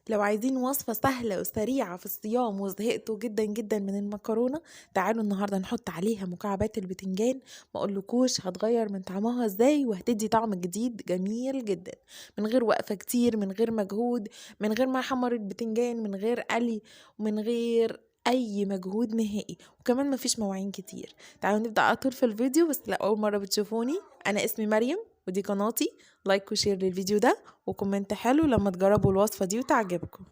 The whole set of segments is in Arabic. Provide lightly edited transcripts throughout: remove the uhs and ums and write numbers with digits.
لو عايزين وصفة سهلة وسريعة في الصيام وزهقتوا جدا جدا من المكرونة، تعالوا النهاردة نحط عليها مكعبات البتنجان. ما اقولكوش هتغير من طعمها ازاي وهتدي طعم جديد جميل جدا، من غير وقفة كتير، من غير مجهود، من غير ما احمر البتنجان، من غير قلي، ومن غير اي مجهود نهائي، وكمان مفيش مواعين كتير. تعالوا نبدأ على طول في الفيديو. بس لو اول مرة بتشوفوني، انا اسمي مريم ودي قناتي. لايك وشير للفيديو ده وكومنت حلو لما تجربوا الوصفة دي وتعجبكم.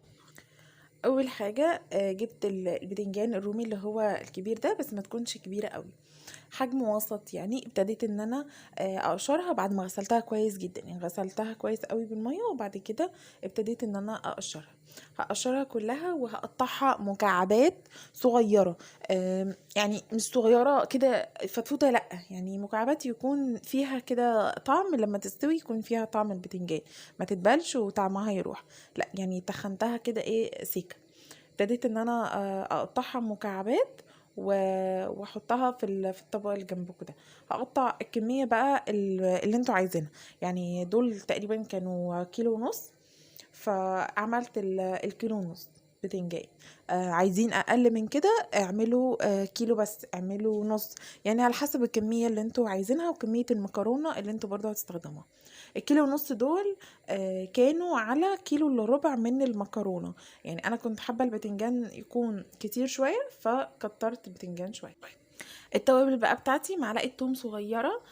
اول حاجة جبت البتنجان الرومي اللي هو الكبير ده، بس ما تكونش كبيرة قوي، حجم وسط يعني. ابتديت ان انا اقشرها بعد ما غسلتها كويس جدا، يعني غسلتها كويس قوي بالمية، وبعد كده ابتديت ان انا هقشرها كلها وهقطعها مكعبات صغيرة. يعني مش صغيرة كده فتفوتة، لا، يعني مكعبات يكون فيها كده طعم، لما تستوي يكون فيها طعم البتنجان، ما تتبلش وطعمها يروح، لا يعني تخنتها كده ايه سيكة. ابتديت ان انا اقطعها مكعبات واحطها في الطبق اللي جنبكم ده. هقطع الكميه بقى اللي انتوا عايزينها، يعني دول تقريبا كانوا كيلو ونص، فعملت الكيلو ونص بتنجان. عايزين اقل من كده اعملوا كيلو، بس اعملوا نص، يعني على حسب الكميه اللي انتوا عايزينها وكميه المكرونه اللي انتوا برضو هتستخدموها. الكيلو ونص دول كانوا على كيلو الا ربع من المكرونه، يعني انا كنت حابه البتنجان يكون كتير شويه فكترت البتنجان شويه. التوابل بقى بتاعتي: معلقه توم صغيره،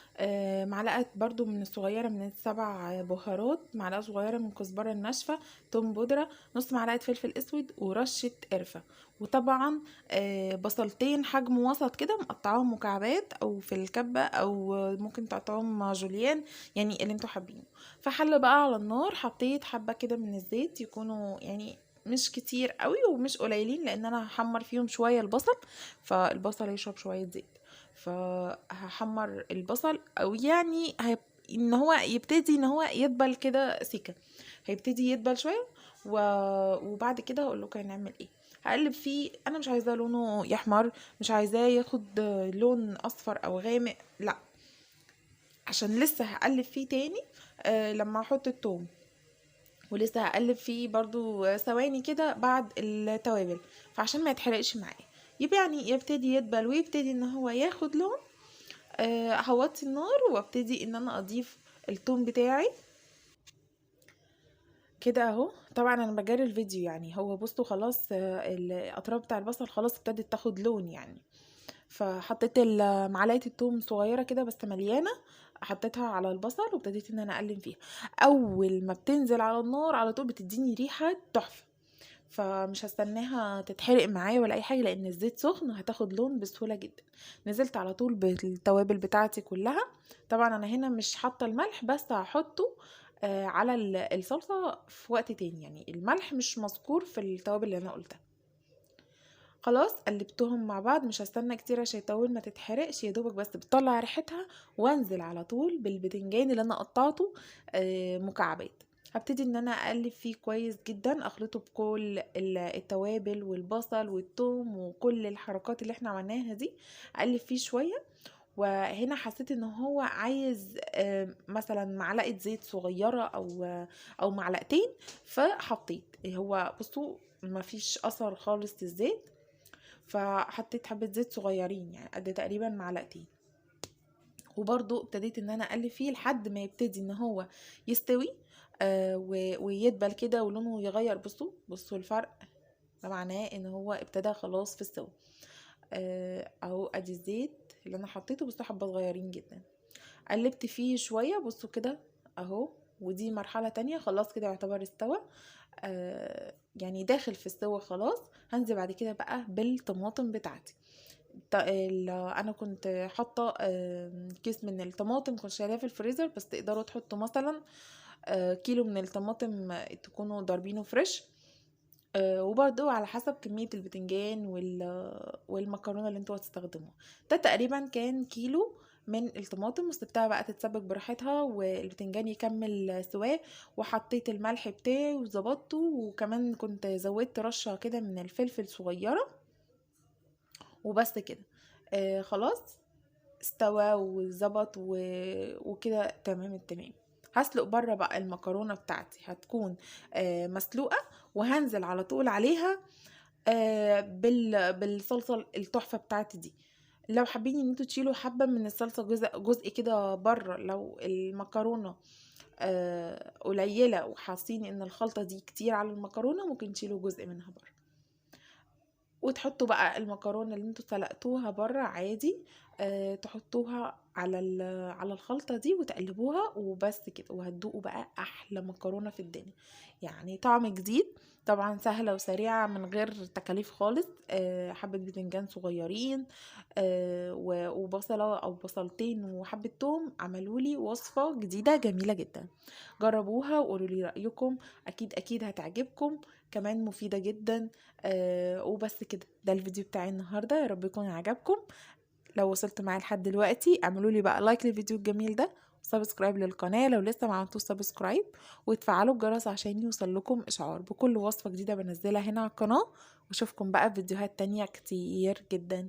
معلقه برضو من الصغيره من السبع بهارات، معلقه صغيره من كزبره الناشفه، توم بودره، نص معلقه فلفل اسود، ورشه قرفه. وطبعا بصلتين حجم وسط كده مقطعاهم مكعبات او في الكبه، او ممكن تقطعوهم جوليان، يعني اللي انتوا حابينه. فحل بقى على النار، حطيت حبه كده من الزيت، يكونوا يعني مش كتير قوي ومش قليلين، لان انا هحمر فيهم شويه البصل، فالبصل يشرب شويه زيت. فهحمر البصل، او يعني ان هو يبتدي ان هو يدبل كده سيكه، هيبتدي يدبل شويه وبعد كده هقول لكم هنعمل ايه. هقلب فيه، انا مش عايزاه لونه يحمر، مش عايزاه ياخد لون اصفر او غامق، لا، عشان لسه هقلب فيه تاني لما احط التوم، ولسه هقلب فيه برضو ثواني كده بعد التوابل، فعشان ما يتحرقش معايا، يبقى يعني يبتدي يدبل ويبتدي ان هو ياخد لون. هوطي النار وابتدي ان انا اضيف التوم بتاعي كده اهو. طبعا انا بجري الفيديو، يعني هو بصوا خلاص الاطراف بتاع البصل خلاص ابتدت تاخد لون يعني. فحطيت معلقه التوم صغيره كده بس مليانه، حطيتها على البصل وابتديت ان انا اقلب فيها. اول ما بتنزل على النار على طول بتديني ريحه تحفه، فمش هستناها تتحرق معايا ولا اي حاجه، لان الزيت سخن هتاخد لون بسهوله جدا. نزلت على طول بالتوابل بتاعتي كلها. طبعا انا هنا مش حاطه الملح، بس هحطه على الصلصه في وقت تاني، يعني الملح مش مذكور في التوابل اللي انا قلتها. خلاص قلبتهم مع بعض، مش هستنى كتير عشان التوابل ما تتحرقش، يا دوبك بس بتطلع ريحتها، وانزل على طول بالبتنجان اللي انا قطعته مكعبات. هبتدي ان انا اقلب فيه كويس جدا، اخلطه بكل التوابل والبصل والثوم وكل الحركات اللي احنا عملناها دي، اقلب فيه شويه. وهنا حسيت ان هو عايز مثلا معلقه زيت صغيره او معلقتين، فحطيت، هو بصوا مفيش اثر خالص الزيت، فحطيت حبة زيت صغيرين يعني قد تقريبا معلقتين. وبرضو ابتديت ان انا اقلب فيه لحد ما يبتدي ان هو يستوي ويدبل كده ولونه يغير. بصوا الفرق، ده معناه ان هو ابتدى خلاص في السوا. اهو ادي الزيت اللي انا حطيته، بصوا حبة صغيرين جدا. قلبت فيه شوية، بصوا كده اهو، ودي مرحلة تانية، خلاص كده يعتبر استوى، يعني داخل في السوا خلاص. هنزل بعد كده بقى بالطماطم بتاعتي. انا كنت حاطه كيس من الطماطم، كنت شايلاه في الفريزر، بس تقدروا تحطوا مثلا كيلو من الطماطم تكونوا ضاربينه فريش. وبرضو على حسب كمية البتنجان والمكرونة اللي انتوا هتستخدموها. ده تقريبا كان كيلو من الطماطم، وسبتها بقى تتسبك براحتها والبتنجان يكمل سواه. وحطيت الملح بتاعي وظبطته، وكمان كنت زودت رشة كده من الفلفل صغيرة، وبس كده. خلاص استوى وظبط وكده تمام التمام. هسلق بره بقى المكرونه بتاعتي، هتكون مسلوقه، وهنزل على طول عليها بالصلصه التحفه بتاعتي دي. لو حابين ان انتوا تشيلوا حبه من الصلصه، جزء كده بره، لو المكرونه قليله وحاسين ان الخلطه دي كتير على المكرونه، ممكن تشيلوا جزء منها بره، وتحطوا بقى المكرونه اللي انتوا سلقتوها بره عادي، تحطوها على الخلطه دي وتقلبوها وبس كده، وهتدوقوا بقى احلى مكرونه في الدنيا. يعني طعم جديد، طبعا سهله وسريعه من غير تكاليف خالص. حبه بتنجان صغيرين وبصله او بصلتين وحبه توم عملوا لي وصفه جديده جميله جدا. جربوها وقولوا لي رايكم، اكيد اكيد هتعجبكم، كمان مفيده جدا. وبس كده، ده الفيديو بتاعي النهارده، يا رب يكون عجبكم. لو وصلت معايا لحد دلوقتي اعملوا لي بقى لايك للفيديو الجميل ده، وسبسكرايب للقناه لو لسه ما عملتوش سبسكرايب، وتفعلوا الجرس عشان يوصل لكم اشعار بكل وصفه جديده بنزلها هنا على القناه. واشوفكم بقى في فيديوهات تانية كتير جدا.